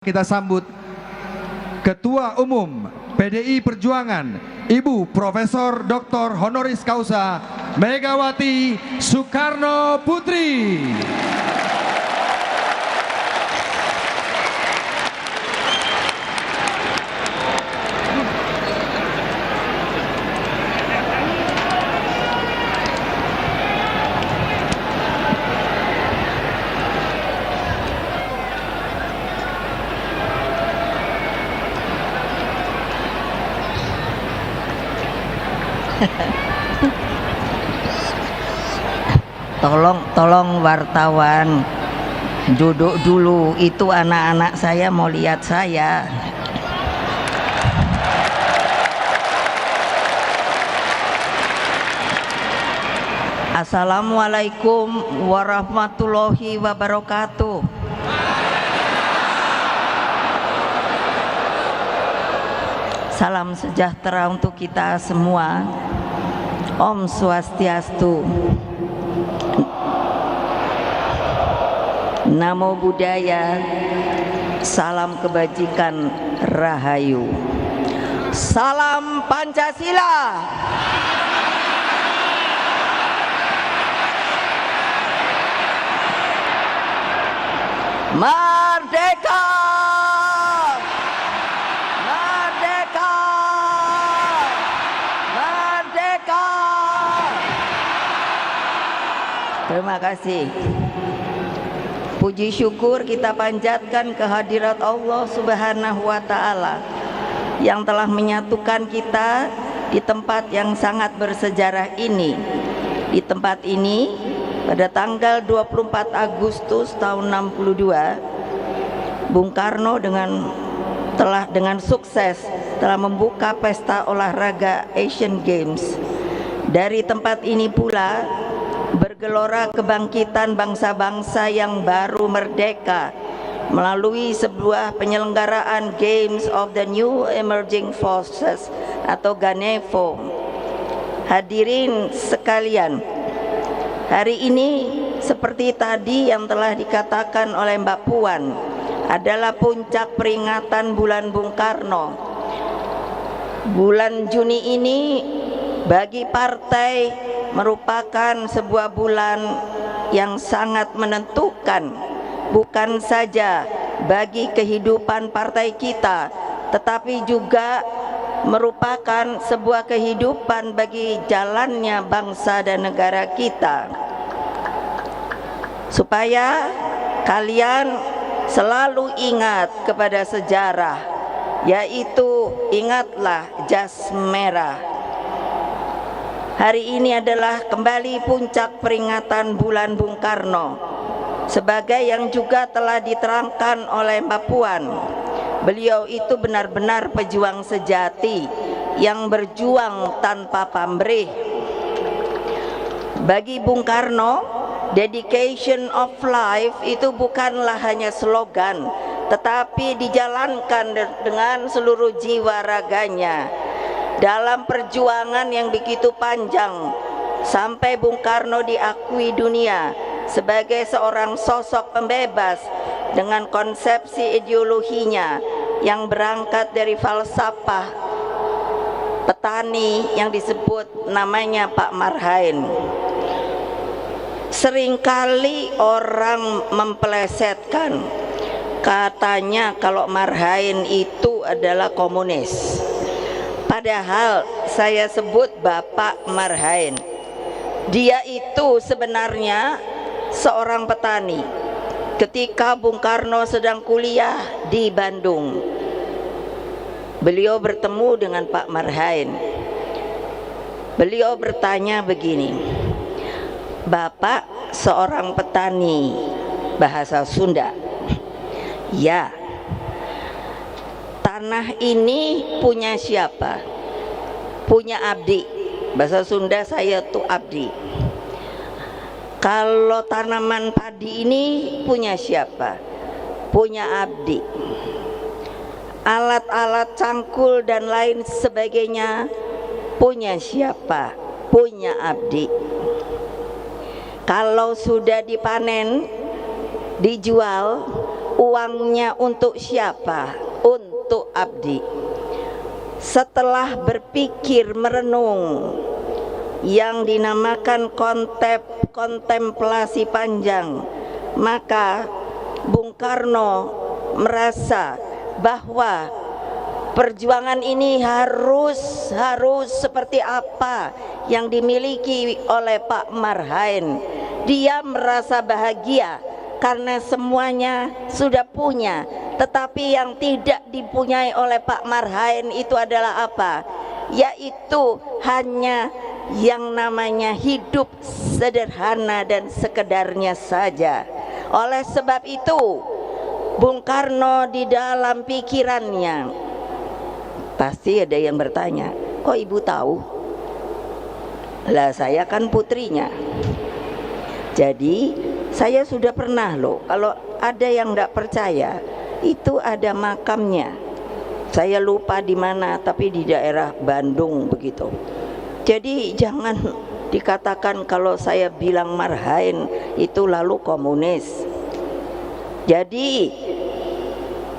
Kita sambut Ketua Umum PDI Perjuangan, Ibu Profesor Dr. Honoris Causa Megawati Soekarno Putri. Tolong wartawan duduk dulu, itu anak-anak saya mau lihat saya. Assalamualaikum warahmatullahi wabarakatuh. Salam sejahtera untuk kita semua. Om Swastiastu. Namo Buddhaya. Salam kebajikan, Rahayu. Salam Pancasila. Merdeka! Merdeka! Merdeka! Terima kasih. Puji syukur kita panjatkan kehadirat Allah Subhanahu wa Ta'ala yang telah menyatukan kita di tempat yang sangat bersejarah ini. Di tempat ini pada tanggal 24 Agustus tahun 62, Bung Karno dengan sukses telah membuka pesta olahraga Asian Games. Dari tempat ini pula bergelora kebangkitan bangsa-bangsa yang baru merdeka melalui sebuah penyelenggaraan Games of the New Emerging Forces atau GANEFO. Hadirin sekalian, hari ini seperti tadi yang telah dikatakan oleh Mbak Puan adalah puncak peringatan bulan Bung Karno. Bulan Juni ini bagi partai merupakan sebuah bulan yang sangat menentukan, bukan saja bagi kehidupan partai kita, tetapi juga merupakan sebuah kehidupan bagi jalannya bangsa dan negara kita. Supaya kalian selalu ingat kepada sejarah, yaitu ingatlah jas merah. Hari ini adalah kembali puncak peringatan bulan Bung Karno, sebagai yang juga telah diterangkan oleh Mbak Puan. Beliau itu benar-benar pejuang sejati yang berjuang tanpa pamrih. Bagi Bung Karno, dedication of life itu bukanlah hanya slogan, tetapi dijalankan dengan seluruh jiwa raganya. Dalam perjuangan yang begitu panjang, sampai Bung Karno diakui dunia sebagai seorang sosok pembebas dengan konsepsi ideologinya yang berangkat dari falsafah petani yang disebut namanya Pak Marhain. Seringkali orang mempelesetkan, katanya kalau Marhain itu adalah komunis. Padahal saya sebut Bapak Marhain. Dia itu sebenarnya seorang petani. Ketika Bung Karno sedang kuliah di Bandung, beliau bertemu dengan Pak Marhain. Beliau bertanya begini, "Bapak seorang petani bahasa Sunda?" "Ya." "Tanah ini punya siapa?" "Punya abdi." Bahasa Sunda saya tuh abdi. "Kalau tanaman padi ini punya siapa?" "Punya abdi." "Alat-alat cangkul dan lain sebagainya punya siapa?" "Punya abdi." "Kalau sudah dipanen, dijual, Uangnya untuk siapa? Untuk abdi. Setelah berpikir merenung yang dinamakan kontemplasi panjang, maka Bung Karno merasa bahwa perjuangan ini harus seperti apa yang dimiliki oleh Pak Marhain. Dia merasa bahagia karena semuanya sudah punya, tetapi yang tidak dipunyai oleh Pak Marhain itu adalah apa? Yaitu hanya yang namanya hidup sederhana dan sekedarnya saja. Oleh sebab itu Bung Karno di dalam pikirannya, pasti ada yang bertanya, kok ibu tahu? Lah saya kan putrinya. Jadi saya sudah pernah loh, kalau ada yang tidak percaya, itu ada makamnya. Saya lupa di mana, tapi di daerah Bandung begitu. Jadi jangan dikatakan kalau saya bilang Marhain itu lalu komunis. Jadi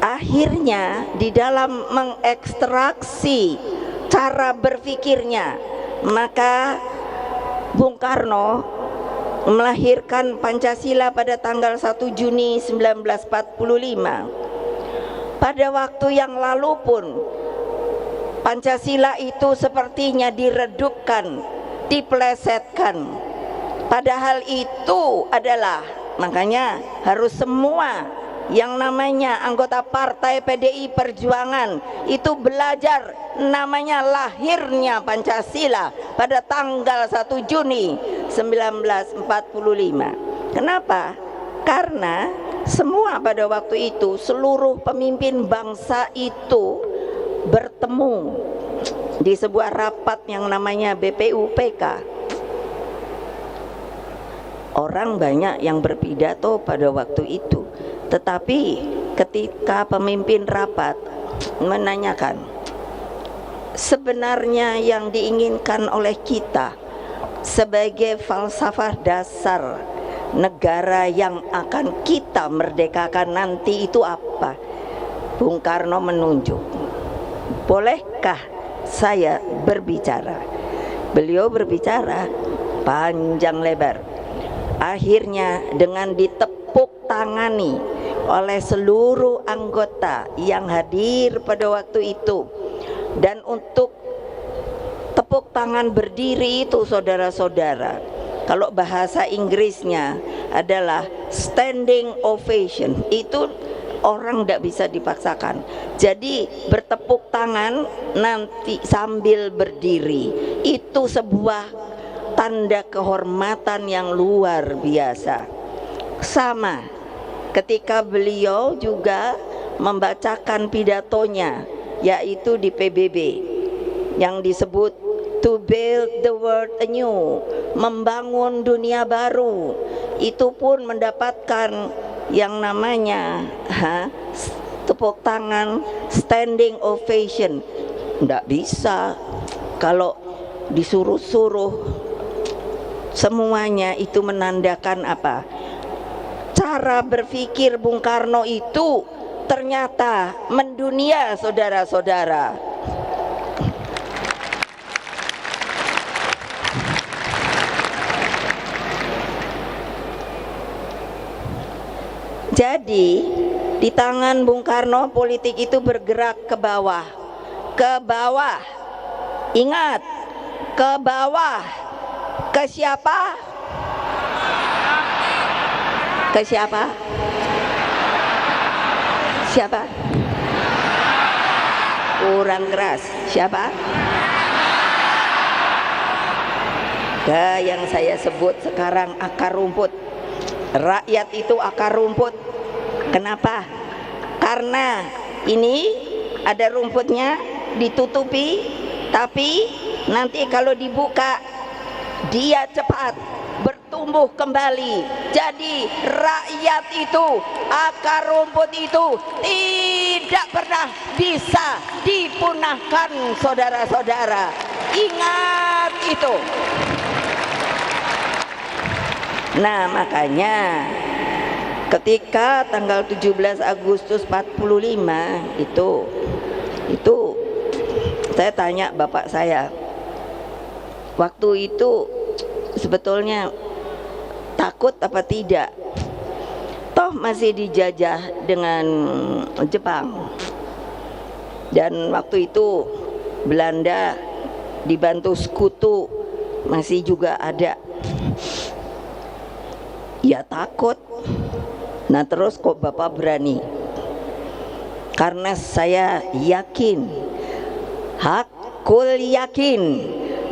akhirnya di dalam mengekstraksi cara berpikirnya, maka Bung Karno melahirkan Pancasila pada tanggal 1 Juni 1945. Pada waktu yang lalu pun Pancasila itu sepertinya diredupkan, diplesetkan. Padahal itu adalah, makanya harus semua yang namanya anggota partai PDI Perjuangan itu belajar namanya lahirnya Pancasila pada tanggal 1 Juni 1945. Kenapa? Karena semua pada waktu itu seluruh pemimpin bangsa itu bertemu di sebuah rapat yang namanya BPUPK. Orang banyak yang berpidato pada waktu itu, tetapi ketika pemimpin rapat menanyakan, sebenarnya yang diinginkan oleh kita sebagai falsafah dasar negara yang akan kita merdekakan nanti itu apa? Bung Karno menunjuk, bolehkah saya berbicara? Beliau berbicara panjang lebar. Akhirnya dengan ditepuk tangani oleh seluruh anggota yang hadir pada waktu itu. Dan untuk tepuk tangan berdiri itu saudara-saudara, kalau bahasa Inggrisnya adalah standing ovation, itu orang tidak bisa dipaksakan. Jadi bertepuk tangan nanti sambil berdiri itu sebuah tanda kehormatan yang luar biasa. Sama ketika beliau juga membacakan pidatonya, yaitu di PBB yang disebut to build the world anew, membangun dunia baru. Itu pun mendapatkan yang namanya tepuk tangan standing ovation. Tidak bisa kalau disuruh-suruh. Semuanya itu menandakan apa? Cara berpikir Bung Karno itu ternyata mendunia, saudara-saudara. Jadi di tangan Bung Karno politik itu bergerak ke bawah. Ke bawah. Ingat, ke bawah. Ke siapa? Ke siapa? Siapa? Kurang keras. Siapa? Ke yang saya sebut sekarang akar rumput. Rakyat itu akar rumput. Kenapa? Karena ini ada rumputnya ditutupi, tapi nanti kalau dibuka dia cepat bertumbuh kembali. Jadi rakyat itu, akar rumput itu tidak pernah bisa dipunahkan, saudara-saudara. Ingat itu. Nah, makanya ketika tanggal 17 Agustus 45 itu saya tanya bapak saya, waktu itu sebetulnya takut apa tidak? Toh masih dijajah dengan Jepang, dan waktu itu Belanda dibantu sekutu masih juga ada. Ya takut. Nah terus kok bapak berani? Karena saya yakin, hakul yakin,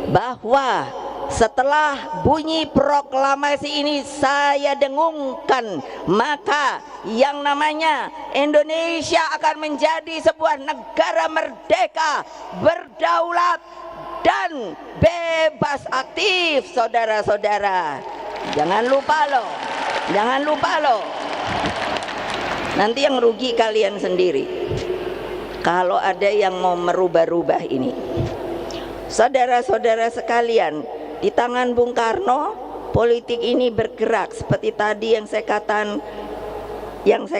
bahwa setelah bunyi proklamasi ini saya dengungkan, maka yang namanya Indonesia akan menjadi sebuah negara merdeka, berdaulat, dan bebas aktif, saudara-saudara. Jangan lupa loh. Nanti yang rugi kalian sendiri kalau ada yang mau merubah-rubah ini. Saudara-saudara sekalian, di tangan Bung Karno politik ini bergerak seperti tadi yang saya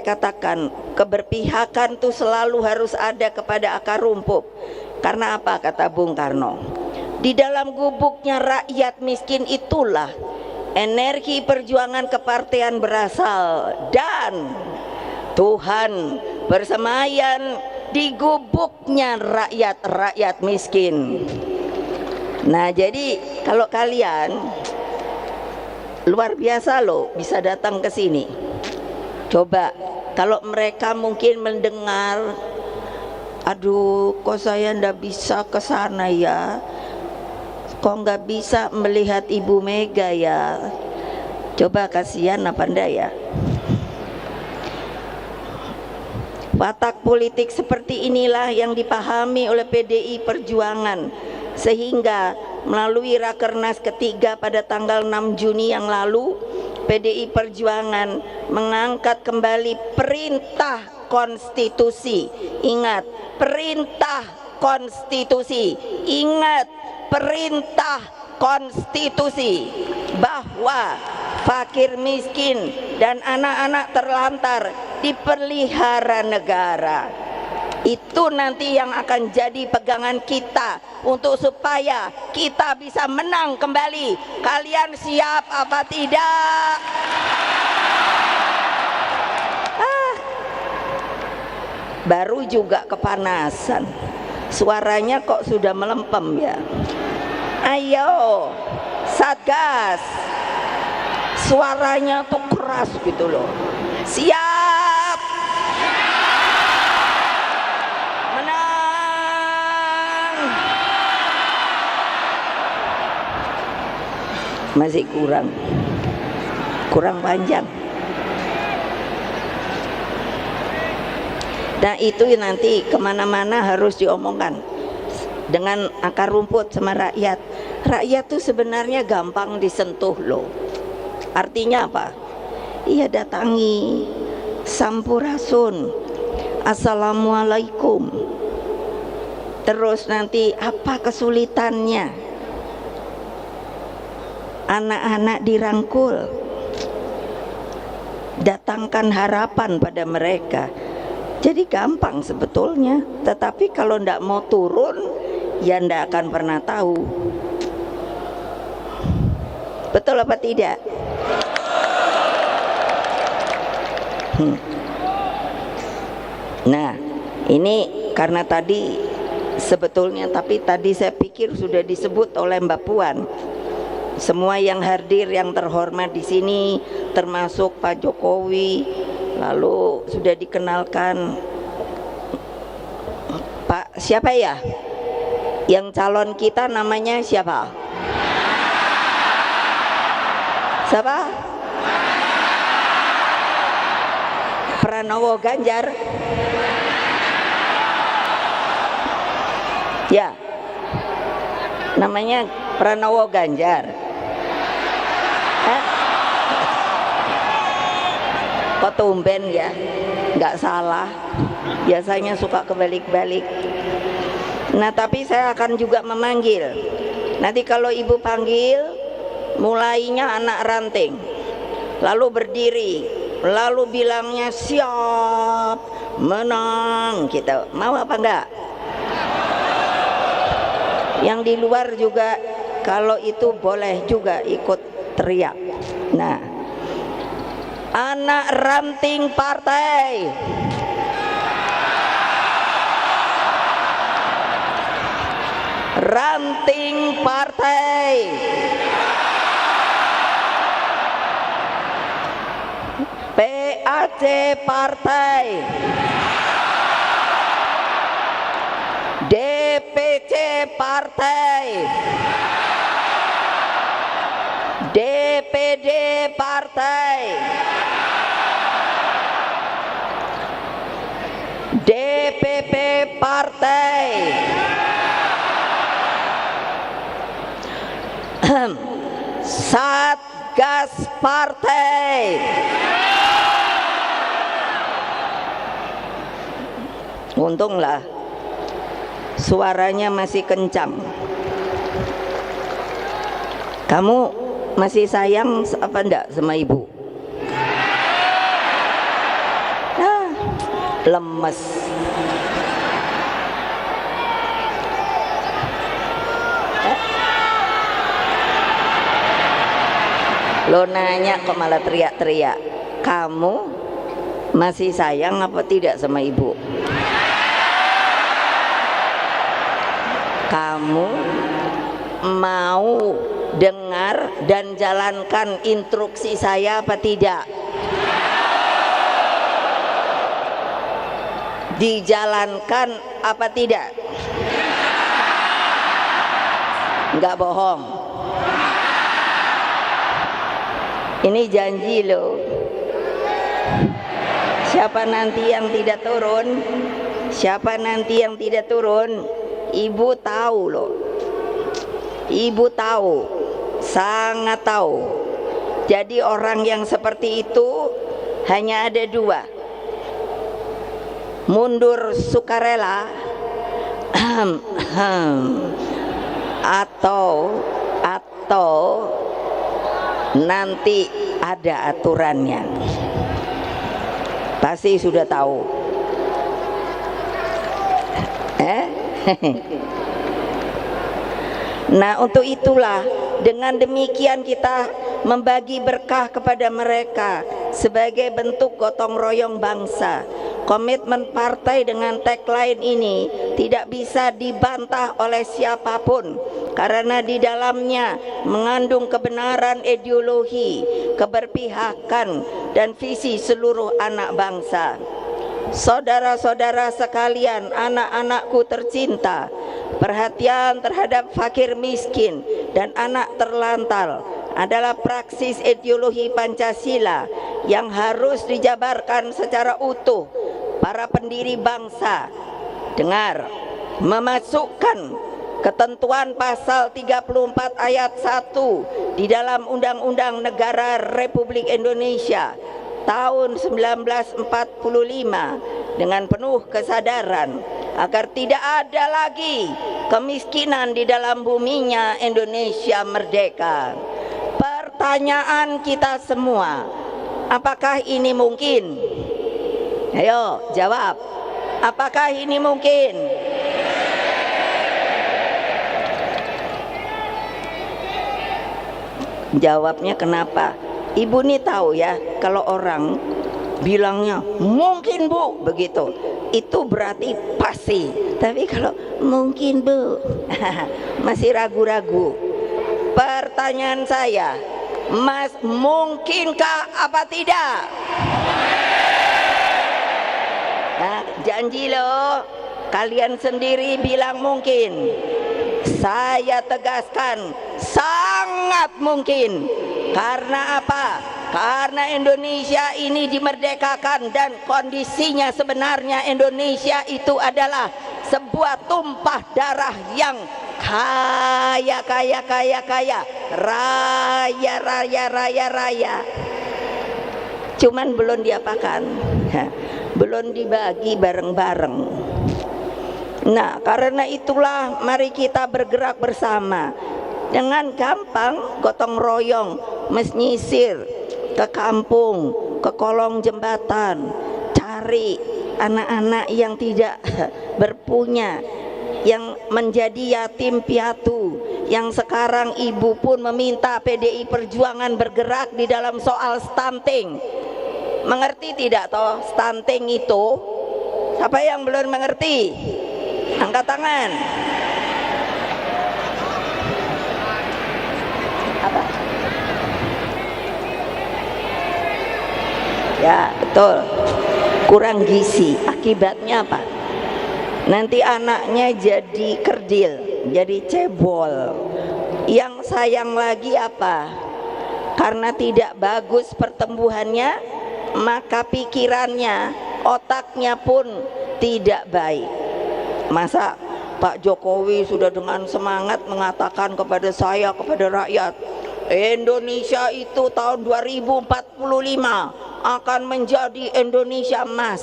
katakan, keberpihakan itu selalu harus ada kepada akar rumput. Karena apa kata Bung Karno? Di dalam gubuknya rakyat miskin itulah energi perjuangan kepartean berasal, dan Tuhan bersemayam di gubuknya rakyat miskin. Nah jadi kalau kalian luar biasa loh bisa datang ke sini. Coba kalau mereka mungkin mendengar, aduh kok saya ndak bisa ke sana ya, kok nggak bisa melihat Ibu Mega ya. Coba kasihan apa ndak ya. Watak politik seperti inilah yang dipahami oleh PDI Perjuangan, sehingga melalui Rakernas ketiga pada tanggal 6 Juni yang lalu, PDI Perjuangan mengangkat kembali perintah konstitusi. Ingat, perintah konstitusi. Ingat, perintah konstitusi bahwa fakir miskin dan anak-anak terlantar dipelihara negara. Itu nanti yang akan jadi pegangan kita untuk supaya kita bisa menang kembali. Kalian siap apa tidak? Baru juga kepanasan, suaranya kok sudah melempem ya. Ayo Satgas, suaranya tuh keras gitu loh. Siap menang. Masih kurang panjang. Nah itu nanti kemana-mana harus diomongkan dengan akar rumput sama rakyat. Rakyat tuh sebenarnya gampang disentuh loh. Artinya apa? Iya, datangi, sampurasun, assalamualaikum. Terus nanti apa kesulitannya? Anak-anak dirangkul, datangkan harapan pada mereka. Jadi gampang sebetulnya. Tetapi kalau ndak mau turun, ya ndak akan pernah tahu. Betul apa tidak? Nah ini karena tadi sebetulnya, tapi tadi saya pikir sudah disebut oleh Mbak Puan. Semua yang hadir yang terhormat di sini, termasuk Pak Jokowi, lalu sudah dikenalkan Pak siapa ya? Yang calon kita namanya siapa? Siapa? Pranowo Ganjar. Ya, namanya Pranowo Ganjar. Kok tumben ya? Nggak salah. Biasanya suka kebalik-balik. Nah tapi saya akan juga memanggil. Nanti kalau ibu panggil, mulainya anak ranting, lalu berdiri, lalu bilangnya siap, menang, gitu. Mau apa enggak? Yang di luar juga kalau itu boleh juga ikut teriak. Nah, anak ranting partai, ranting partai, PAC partai, DPC partai, DPD partai, DPP partai, Satgas partai, untunglah suaranya masih kencang. Kamu masih sayang apa enggak sama ibu? Ah, lemes. Lo nanya kok malah teriak-teriak. Kamu masih sayang apa tidak sama ibu? Kamu mau dengar dan jalankan instruksi saya apa tidak? Dijalankan apa tidak? Enggak bohong. Ini janji loh. Siapa nanti yang tidak turun? Siapa nanti yang tidak turun? Ibu tahu loh. Ibu tahu, sangat tahu. Jadi orang yang seperti itu hanya ada dua: mundur sukarela atau nanti ada aturannya. Pasti sudah tahu. Nah, untuk itulah dengan demikian kita membagi berkah kepada mereka sebagai bentuk gotong royong bangsa. Komitmen partai dengan tagline ini tidak bisa dibantah oleh siapapun karena di dalamnya mengandung kebenaran ideologi, keberpihakan, dan visi seluruh anak bangsa. Saudara-saudara sekalian, anak-anakku tercinta, perhatian terhadap fakir miskin dan anak terlantar adalah praksis ideologi Pancasila yang harus dijabarkan secara utuh para pendiri bangsa. Dengar, memasukkan ketentuan pasal 34 ayat 1 di dalam Undang-Undang Negara Republik Indonesia tahun 1945 dengan penuh kesadaran agar tidak ada lagi kemiskinan di dalam buminya Indonesia merdeka. Pertanyaan kita semua, apakah ini mungkin? Ayo jawab, apakah ini mungkin? Jawabnya kenapa? Ibu nih tahu ya, kalau orang bilangnya mungkin bu begitu, itu berarti pasti. Tapi kalau mungkin bu masih ragu-ragu. Pertanyaan saya, Mas, mungkinkah apa tidak? Nah, janji loh, kalian sendiri bilang mungkin. Saya tegaskan, sangat mungkin. Karena apa? Karena Indonesia ini dimerdekakan dan kondisinya sebenarnya Indonesia itu adalah sebuah tumpah darah yang kaya, raya. Cuman belum diapakan, belum dibagi bareng-bareng. Nah, karena itulah mari kita bergerak bersama dengan gampang, gotong royong, menyisir ke kampung, ke kolong jembatan, cari anak-anak yang tidak berpunya, yang menjadi yatim piatu, yang sekarang ibu pun meminta PDI Perjuangan bergerak di dalam soal stunting. Mengerti tidak toh stunting itu? Siapa yang belum mengerti? Angkat tangan. Apa? Ya betul, kurang gizi. Akibatnya apa? Nanti anaknya jadi kerdil, jadi cebol. Yang sayang lagi apa? Karena tidak bagus pertumbuhannya, maka pikirannya, otaknya pun tidak baik. Masa Pak Jokowi sudah dengan semangat mengatakan kepada saya, kepada rakyat, Indonesia itu tahun 2045 akan menjadi Indonesia emas.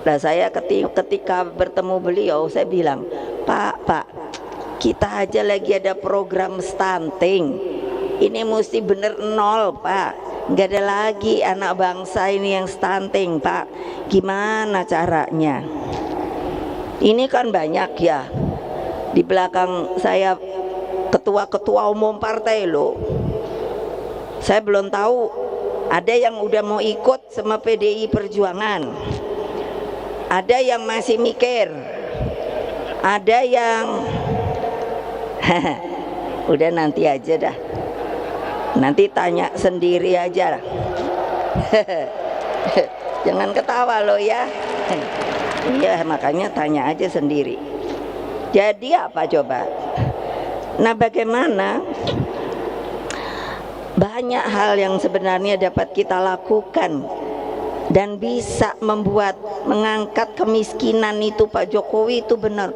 Nah, saya ketika bertemu beliau, saya bilang, Pak, kita aja lagi ada program stunting. Ini mesti bener nol, Pak. Nggak ada lagi anak bangsa ini yang stunting, Pak. Gimana caranya? Ini kan banyak ya. Di belakang saya ketua-ketua umum partai loh. Saya belum tahu ada yang udah mau ikut sama PDI Perjuangan. Ada yang masih mikir, ada yang udah nanti aja dah, nanti tanya sendiri aja. Jangan ketawa lo ya. Iya, makanya tanya aja sendiri. Jadi apa coba? Nah, bagaimana? Banyak hal yang sebenarnya dapat kita lakukan dan bisa mengangkat kemiskinan itu. Pak Jokowi itu benar,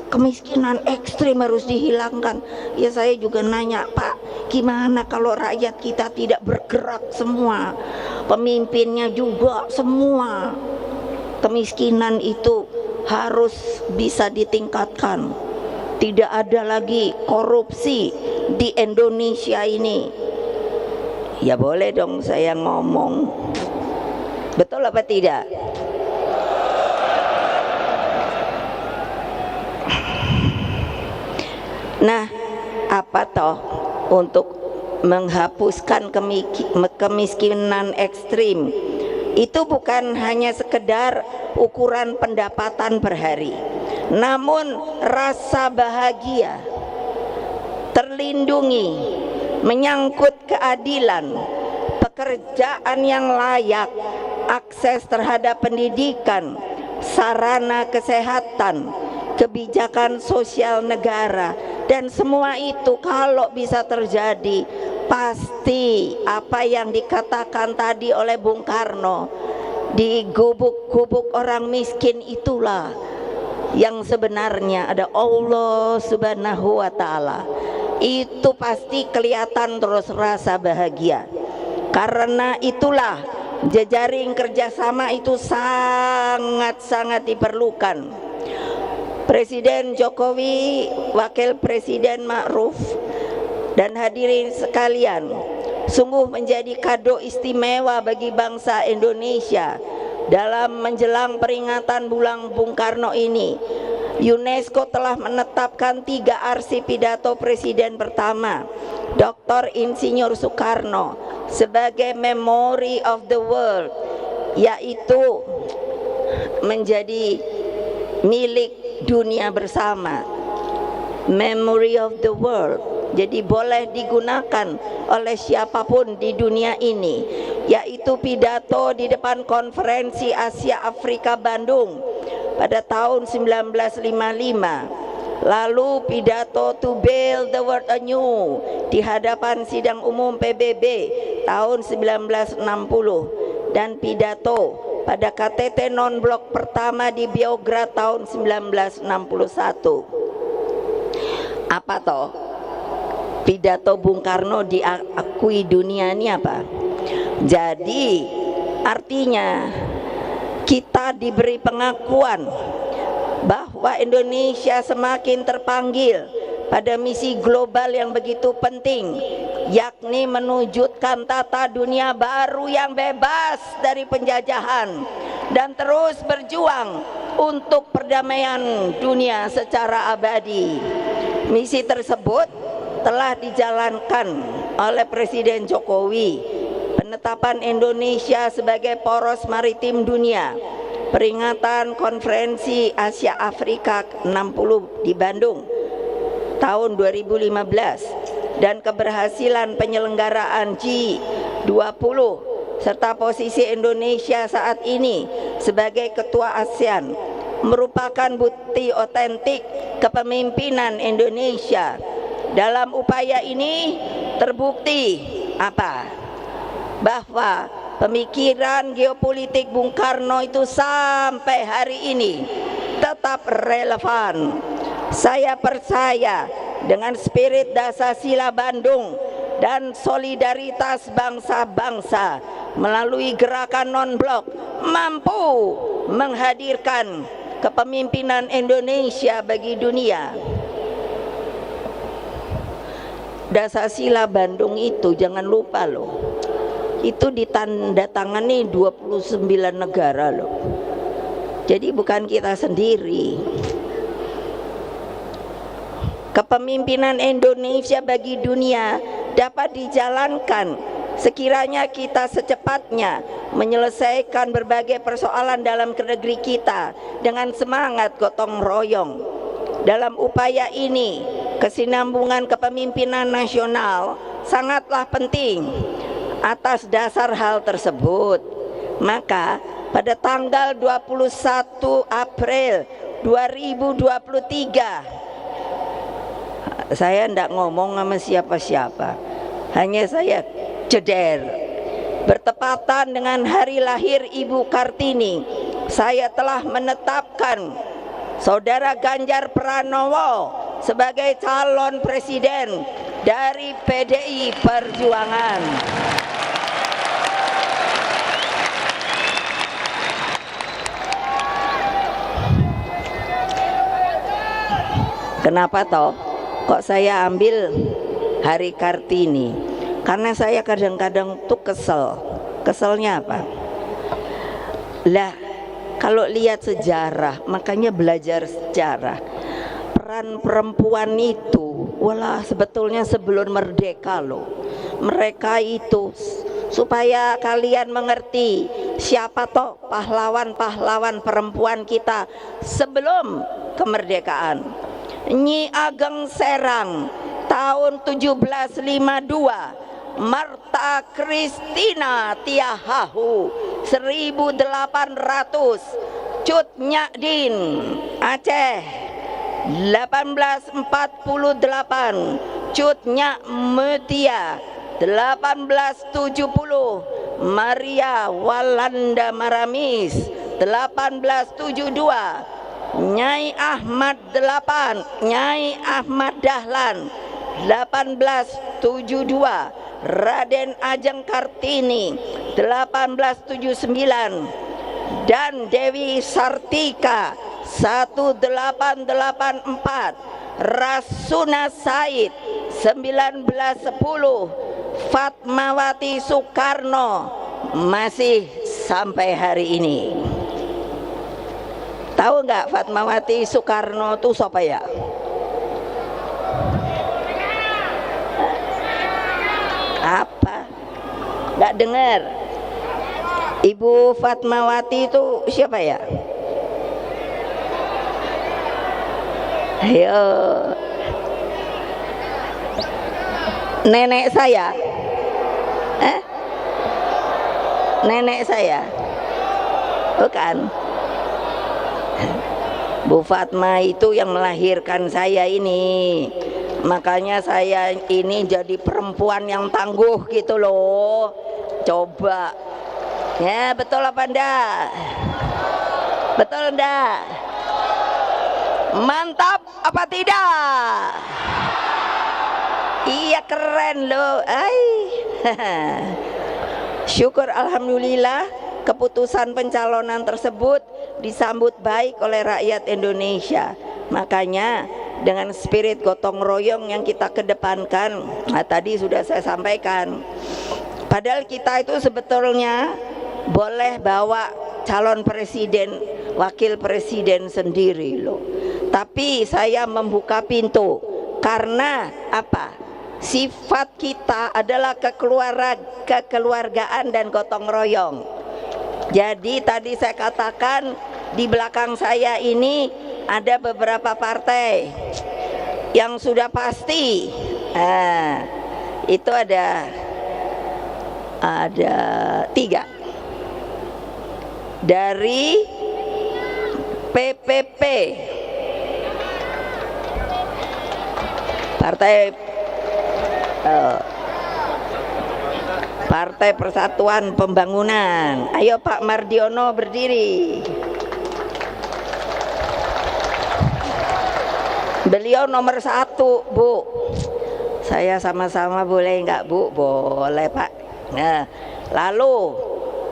kemiskinan ekstrim harus dihilangkan. Ya saya juga nanya, Pak, gimana kalau rakyat kita tidak bergerak semua, pemimpinnya juga semua? Kemiskinan itu harus bisa ditingkatkan. Tidak ada lagi korupsi di Indonesia ini. Ya boleh dong saya ngomong. Betul apa tidak? Nah, apa toh untuk menghapuskan kemiskinan ekstrim? Itu bukan hanya sekedar ukuran pendapatan per hari, namun rasa bahagia, terlindungi, menyangkut keadilan, pekerjaan yang layak, akses terhadap pendidikan, sarana kesehatan, kebijakan sosial negara, dan semua itu kalau bisa terjadi, pasti apa yang dikatakan tadi oleh Bung Karno, di gubuk-gubuk orang miskin itulah yang sebenarnya ada Allah Subhanahu wa Ta'ala. Itu pasti kelihatan terus rasa bahagia. Karena itulah jejaring kerjasama itu sangat-sangat diperlukan. Presiden Jokowi, Wakil Presiden Ma'ruf, dan hadirin sekalian, sungguh menjadi kado istimewa bagi bangsa Indonesia dalam menjelang peringatan Bulan Bung Karno ini. UNESCO telah menetapkan 3 arsip pidato Presiden pertama, Dr. Insinyur Soekarno, sebagai Memory of the World, yaitu menjadi milik dunia bersama. Memory of the World, jadi boleh digunakan oleh siapapun di dunia ini, yaitu pidato di depan Konferensi Asia Afrika Bandung pada tahun 1955, lalu pidato to build the world anew di hadapan sidang umum PBB tahun 1960, dan pidato pada KTT non-blok pertama di Beograd tahun 1961. Apa toh? Pidato Bung Karno diakui dunia ini apa? Jadi artinya kita diberi pengakuan bahwa Indonesia semakin terpanggil pada misi global yang begitu penting, yakni menwujudkan tata dunia baru yang bebas dari penjajahan dan terus berjuang untuk perdamaian dunia secara abadi. Misi tersebut telah dijalankan oleh Presiden Jokowi. Penetapan Indonesia sebagai poros maritim dunia, peringatan Konferensi Asia Afrika 60 di Bandung tahun 2015, dan keberhasilan penyelenggaraan G20 serta posisi Indonesia saat ini sebagai ketua ASEAN merupakan bukti otentik kepemimpinan Indonesia. Dalam upaya ini terbukti apa? Bahwa pemikiran geopolitik Bung Karno itu sampai hari ini tetap relevan. Saya percaya dengan spirit Dasar-Sila Bandung dan solidaritas bangsa-bangsa melalui gerakan non-blok mampu menghadirkan kepemimpinan Indonesia bagi dunia. Dasar-Sila Bandung itu jangan lupa loh, itu ditandatangani 29 negara loh. Jadi bukan kita sendiri. Kepemimpinan Indonesia bagi dunia dapat dijalankan sekiranya kita secepatnya menyelesaikan berbagai persoalan dalam negeri kita dengan semangat gotong royong. Dalam upaya ini, kesinambungan kepemimpinan nasional sangatlah penting. Atas dasar hal tersebut, maka pada tanggal 21 April 2023, saya tidak ngomong sama siapa-siapa, hanya saya jeder, bertepatan dengan hari lahir Ibu Kartini, saya telah menetapkan Saudara Ganjar Pranowo sebagai calon presiden dari PDI Perjuangan. Kenapa toh kok saya ambil hari Kartini? Karena saya kadang-kadang tuh kesel. Keselnya apa? Lah, kalau lihat sejarah, makanya belajar sejarah. Peran perempuan itu, walah sebetulnya sebelum merdeka loh. Mereka itu supaya kalian mengerti siapa toh pahlawan-pahlawan perempuan kita sebelum kemerdekaan. Nyi Ageng Serang tahun 1752, Marta Kristina Tiahahu 1800, Cut Nyadin Aceh 1848, Cut Nyak Mutia 1870, Maria Walanda Maramis 1872, Nyai Ahmad 8, Nyai Ahmad Dahlan 1872, Raden Ajeng Kartini 1879, dan Dewi Sartika 1884, Rasuna Said 1910, Fatmawati Soekarno masih sampai hari ini. Tahu nggak Fatmawati Soekarno itu siapa ya? Apa? Nggak dengar? Ibu Fatmawati itu siapa ya? Ayo, nenek saya. Nenek saya, bukan? Bu Fatma itu yang melahirkan saya ini. Makanya saya ini jadi perempuan yang tangguh gitu loh. Coba. Ya, betul apa enggak? Betul enggak? Mantap apa tidak? Iya, keren loh. Syukur alhamdulillah keputusan pencalonan tersebut disambut baik oleh rakyat Indonesia. Makanya dengan spirit gotong royong yang kita kedepankan. Nah, tadi sudah saya sampaikan, padahal kita itu sebetulnya boleh bawa calon presiden, wakil presiden sendiri loh. Tapi saya membuka pintu karena apa? Sifat kita adalah kekeluargaan dan gotong royong. Jadi tadi saya katakan di belakang saya ini ada beberapa partai yang sudah pasti. Itu ada 3 dari PPP, Partai Persatuan Pembangunan. Ayo Pak Mardiono berdiri. Beliau nomor 1, Bu. Saya sama-sama boleh nggak, Bu? Boleh Pak. Nah, lalu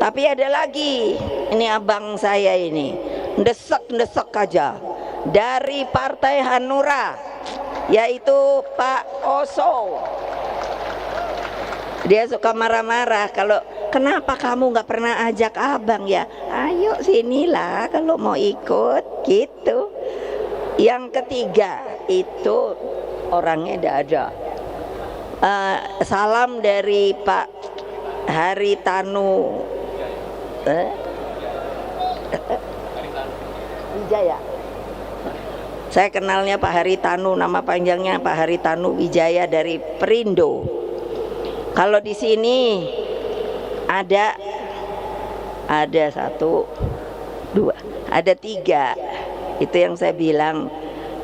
tapi ada lagi, ini abang saya ini ndesek aja dari Partai Hanura, yaitu Pak Oso. Dia suka marah-marah kalau kenapa kamu nggak pernah ajak abang ya? Ayo sinilah kalau mau ikut gitu. Yang ketiga itu orangnya tidak ada. Salam dari Pak Haritanu Wijaya. Saya kenalnya Pak Haritanu, nama panjangnya Pak Haritanu Wijaya dari Perindo. Kalau di sini ada 1, 2, ada 3. Itu yang saya bilang,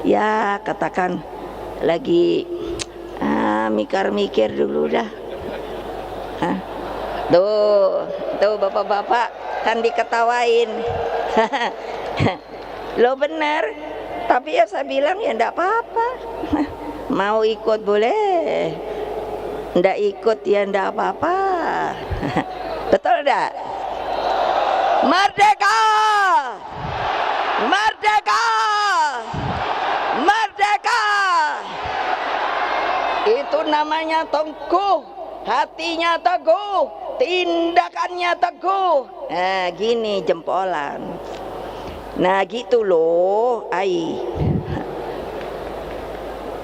ya katakan lagi mikir dulu dah. Tuh bapak-bapak kan diketawain. Lo benar, tapi ya saya bilang ya enggak apa-apa. Mau ikut boleh, enggak ikut ya enggak apa-apa. Betul enggak? Merdeka! Merdeka! Merdeka! Itu namanya tengguh, hatinya teguh, tindakannya teguh. Nah gini jempolan. Nah gitu loh ai.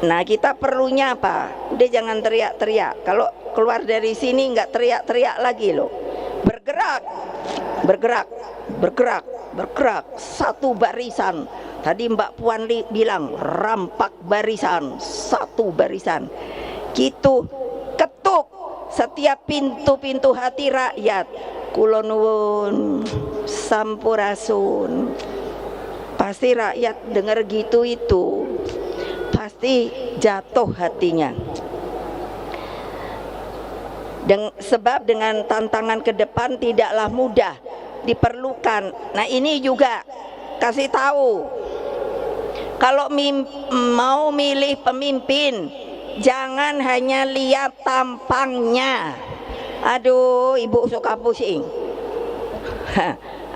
Nah kita perlunya apa? Udah jangan teriak-teriak. Kalau keluar dari sini nggak teriak-teriak lagi loh. Bergerak, satu barisan. Tadi Mbak Puan bilang rampak barisan, satu barisan. Gitu, ketuk setiap pintu-pintu hati rakyat. Kula nuwun, sampurasun. Pasti rakyat dengar gitu itu pasti jatuh hatinya. Sebab dengan tantangan ke depan tidaklah mudah, diperlukan. Nah ini juga kasih tahu, kalau mau milih pemimpin jangan hanya lihat tampangnya. Aduh ibu suka pusing.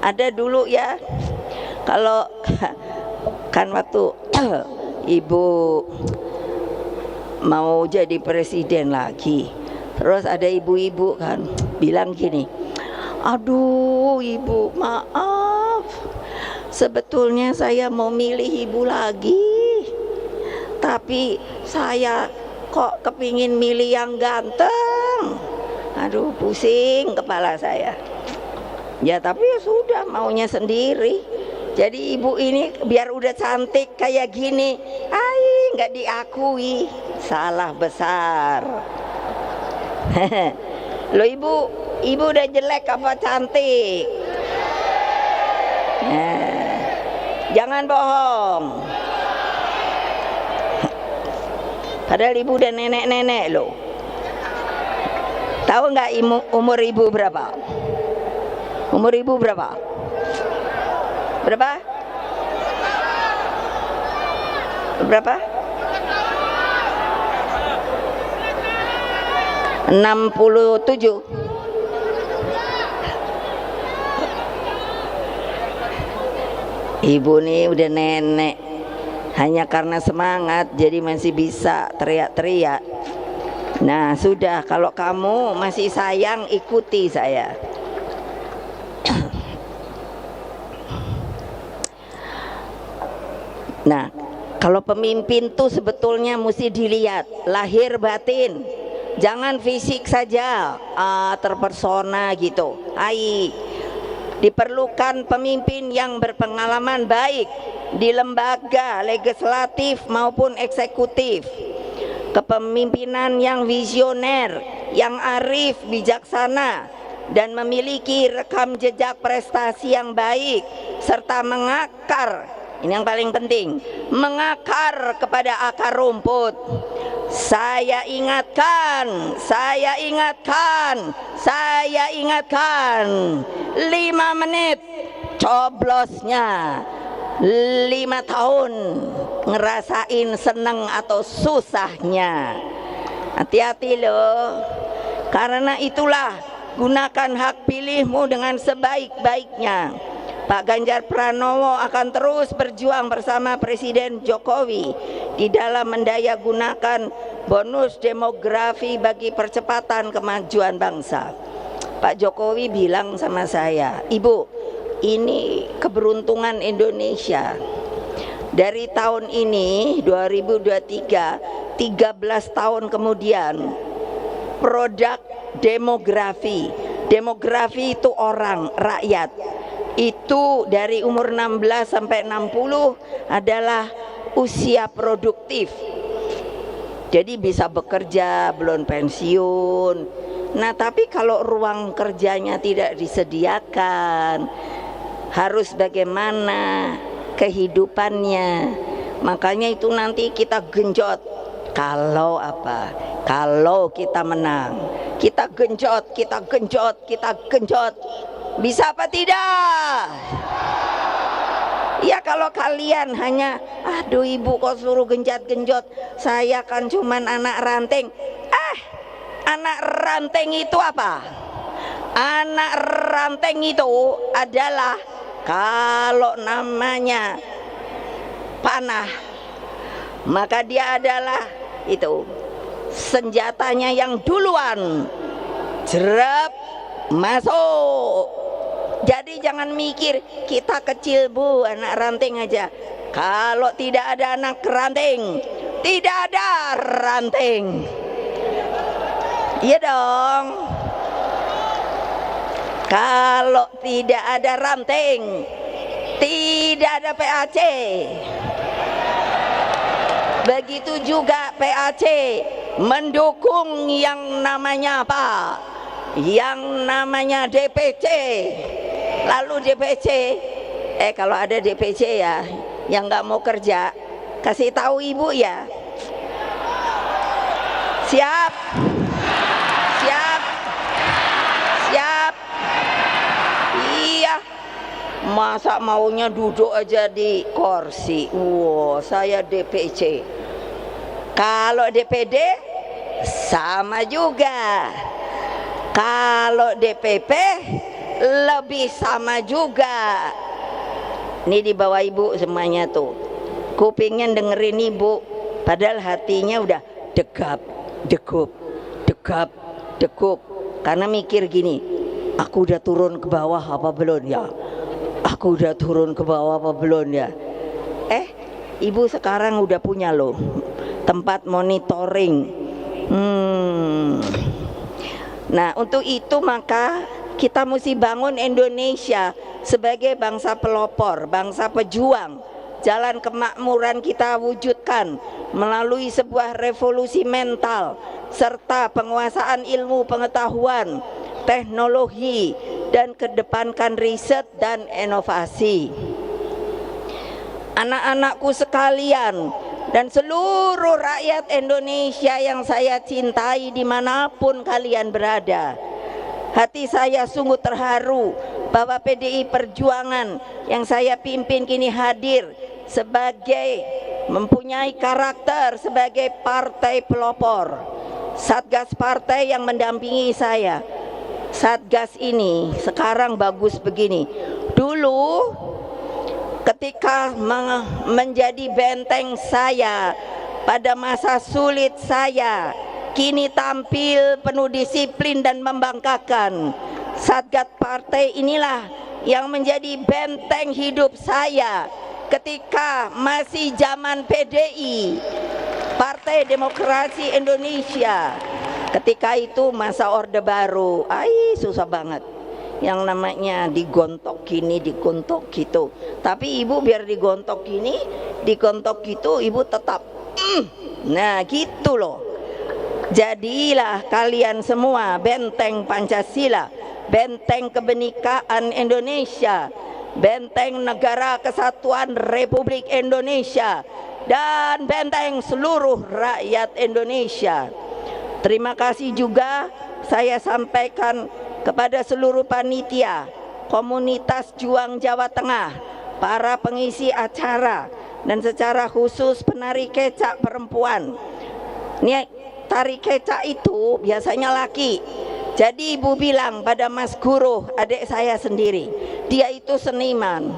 Ada dulu ya, kalau kan waktu ibu mau jadi presiden lagi, terus ada ibu-ibu kan bilang gini, aduh ibu maaf, sebetulnya saya mau milih ibu lagi, tapi saya kok kepingin milih yang ganteng. Aduh pusing kepala saya. Ya tapi ya sudah, maunya sendiri. Jadi ibu ini biar udah cantik kayak gini, nggak diakui, salah besar. Loh ibu udah jelek apa cantik? Nah, jangan bohong. Padahal ibu udah nenek-nenek loh. Tahu nggak umur ibu berapa? Umur ibu berapa? Berapa? Berapa? 67. Ibu nih udah nenek. hanya karena semangat jadi masih bisa teriak-teriak. Nah sudah, kalau kamu masih sayang ikuti saya. Nah, kalau pemimpin tuh sebetulnya mesti dilihat lahir batin, jangan fisik saja, terpersona gitu. Diperlukan pemimpin yang berpengalaman baik di lembaga legislatif maupun eksekutif, kepemimpinan yang visioner, yang arif, bijaksana, dan memiliki rekam jejak prestasi yang baik, serta mengakar. Ini yang paling penting, mengakar kepada akar rumput. Saya ingatkan, 5 menit coblosnya, 5 tahun ngerasain seneng atau susahnya. Hati-hati loh, karena itulah gunakan hak pilihmu dengan sebaik-baiknya. Pak Ganjar Pranowo akan terus berjuang bersama Presiden Jokowi di dalam mendaya gunakan bonus demografi bagi percepatan kemajuan bangsa. Pak Jokowi bilang sama saya, Ibu, ini keberuntungan Indonesia. Dari tahun ini 2023, 13 tahun kemudian, produk demografi. Demografi itu orang, rakyat. Itu dari umur 16 sampai 60 adalah usia produktif. Jadi bisa bekerja, belum pensiun. Nah, tapi kalau ruang kerjanya tidak disediakan, harus bagaimana kehidupannya? Makanya itu nanti kita genjot. Kalau apa? Kalau kita menang, kita genjot. Bisa apa tidak? Ya kalau kalian hanya, aduh ibu kok suruh genjot, saya kan cuman anak ranting. Anak ranting itu apa? Anak ranting itu adalah kalau namanya panah, maka dia adalah itu senjatanya yang duluan jerap masuk. Jadi jangan mikir kita kecil bu, anak ranting aja. Kalau tidak ada anak ranting, tidak ada ranting. Iya dong. Kalau tidak ada ranting, tidak ada PAC. Begitu juga PAC mendukung yang namanya apa? Yang namanya DPC. Lalu DPC, kalau ada DPC ya, yang nggak mau kerja, kasih tahu ibu ya. Siap. Iya. Masa maunya duduk aja di kursi. Wow, saya DPC. Kalau DPD sama juga. Kalau DPP lebih sama juga. Ini di bawah ibu semuanya tuh. Kupingnya dengerin ibu, padahal hatinya udah degap, degup. Karena mikir gini, aku udah turun ke bawah apa belum ya? Ibu sekarang udah punya loh tempat monitoring. Nah, untuk itu maka kita mesti bangun Indonesia sebagai bangsa pelopor, bangsa pejuang. Jalan kemakmuran kita wujudkan melalui sebuah revolusi mental serta penguasaan ilmu pengetahuan, teknologi, dan kedepankan riset dan inovasi. Anak-anakku sekalian dan seluruh rakyat Indonesia yang saya cintai dimanapun kalian berada, hati saya sungguh terharu bahwa PDI Perjuangan yang saya pimpin kini hadir sebagai mempunyai karakter sebagai partai pelopor. Satgas partai yang mendampingi saya. Satgas ini sekarang bagus begini. Dulu ketika menjadi benteng saya pada masa sulit saya, kini tampil penuh disiplin dan membanggakan. Satgas partai inilah yang menjadi benteng hidup saya ketika masih zaman PDI, Partai Demokrasi Indonesia. Ketika itu masa Orde Baru, susah banget. Yang namanya digontok gini, digontok gitu. Tapi ibu biar digontok gini, digontok gitu, ibu tetap nah gitu loh. Jadilah kalian semua benteng Pancasila, benteng kebenekaan Indonesia, benteng negara kesatuan Republik Indonesia, dan benteng seluruh rakyat Indonesia. Terima kasih juga saya sampaikan kepada seluruh panitia, komunitas Juang Jawa Tengah, para pengisi acara, dan secara khusus penari kecak perempuan. Ini tari kecak itu biasanya laki. Jadi ibu bilang pada Mas Guru, adik saya sendiri, dia itu seniman.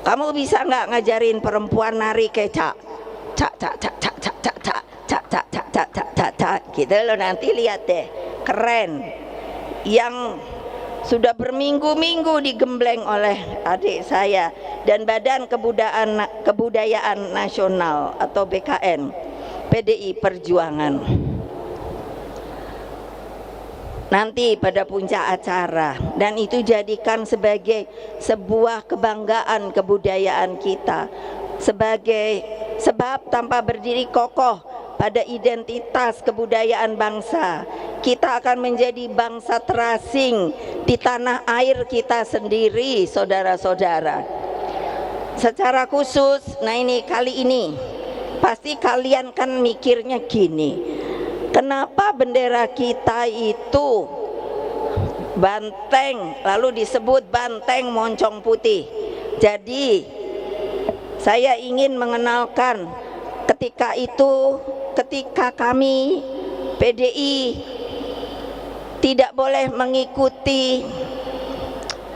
Kamu bisa nggak ngajarin perempuan nari kecak? Cak cak cak cak cak cak cak cak cak cak cak cak cak cak gitu loh, nanti lihat deh, keren. Yang sudah berminggu-minggu digembleng oleh adik saya dan Badan Kebudayaan Nasional atau BKN PDI Perjuangan. Nanti pada puncak acara, dan itu jadikan sebagai sebuah kebanggaan kebudayaan kita, sebagai sebab tanpa berdiri kokoh pada identitas kebudayaan bangsa, kita akan menjadi bangsa terasing di tanah air kita sendiri, saudara-saudara. Secara khusus, nah ini kali ini pasti kalian kan mikirnya gini, kenapa bendera kita itu banteng, lalu disebut banteng moncong putih? Jadi saya ingin mengenalkan ketika itu, ketika kami PDI tidak boleh mengikuti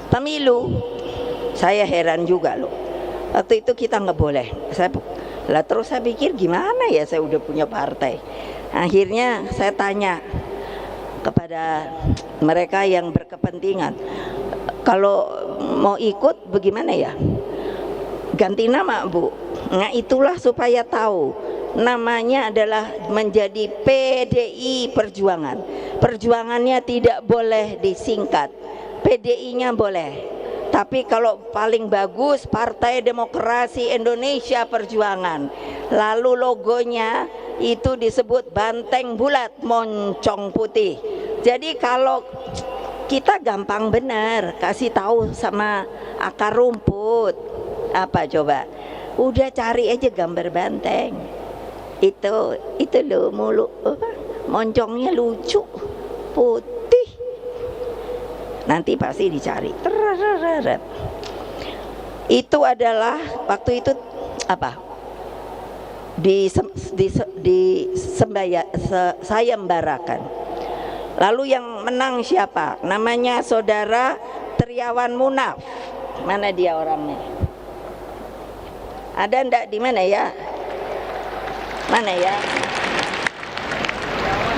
pemilu, saya heran juga loh. Waktu itu kita nggak boleh. Terus saya pikir gimana ya, saya udah punya partai. Akhirnya saya tanya kepada mereka yang berkepentingan, kalau mau ikut bagaimana ya? Ganti nama Bu. Nah itulah supaya tahu namanya adalah menjadi PDI Perjuangan. Perjuangannya tidak boleh disingkat, PDI-nya boleh. Tapi kalau paling bagus Partai Demokrasi Indonesia Perjuangan, lalu logonya itu disebut banteng bulat moncong putih. Jadi kalau kita gampang benar kasih tahu sama akar rumput, apa coba, udah cari aja gambar banteng itu loh, mulu moncongnya lucu putih, nanti pasti dicari. Itu adalah waktu itu apa, sayembarakan. Lalu yang menang siapa? Namanya Saudara Triawan Munaf. Mana dia orangnya? Ada ndak di mana ya? Mana ya?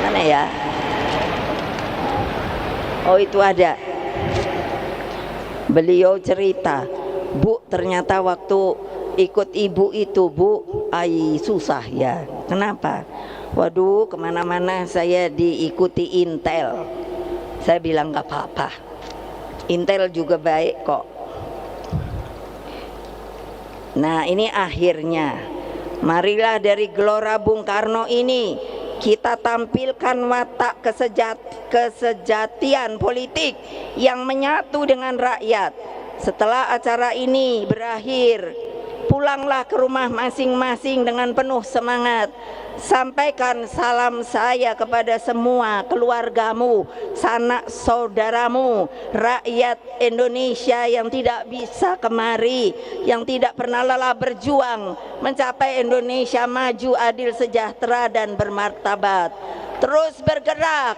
Mana ya? Oh itu ada. Beliau cerita, Bu, ternyata waktu ikut ibu itu Bu, susah ya. Kenapa? Waduh, kemana-mana saya diikuti Intel. Saya bilang gak apa-apa, Intel juga baik kok. Nah ini akhirnya, marilah dari Gelora Bung Karno ini kita tampilkan watak kesejatian politik yang menyatu dengan rakyat. Setelah acara ini berakhir, pulanglah ke rumah masing-masing dengan penuh semangat. Sampaikan salam saya kepada semua keluargamu, sanak saudaramu, rakyat Indonesia yang tidak bisa kemari, yang tidak pernah lelah berjuang mencapai Indonesia maju, adil, sejahtera, dan bermartabat. Terus bergerak,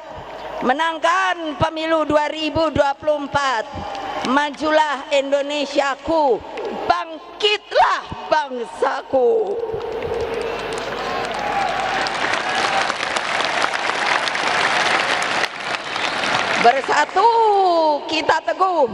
menangkan pemilu 2024. Majulah Indonesiaku, bangkitlah bangsaku. Bersatu kita teguh,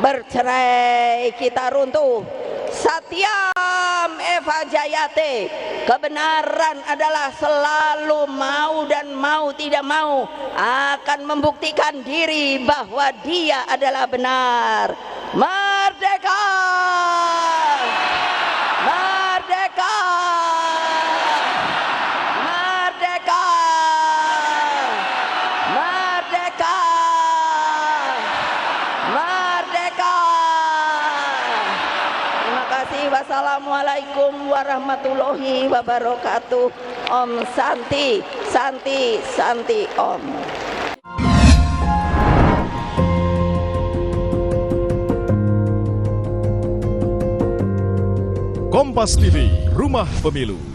bercerai kita runtuh. Satyam Eva Jayate, kebenaran adalah selalu mau dan mau tidak mau akan membuktikan diri bahwa dia adalah benar. Merdeka! Merdeka! Merdeka! Merdeka! Merdeka! Terima kasih. Wassalamualaikum warahmatullahi wabarakatuh. Om Santi, Santi, Santi Om. Kompas TV, Rumah Pemilu.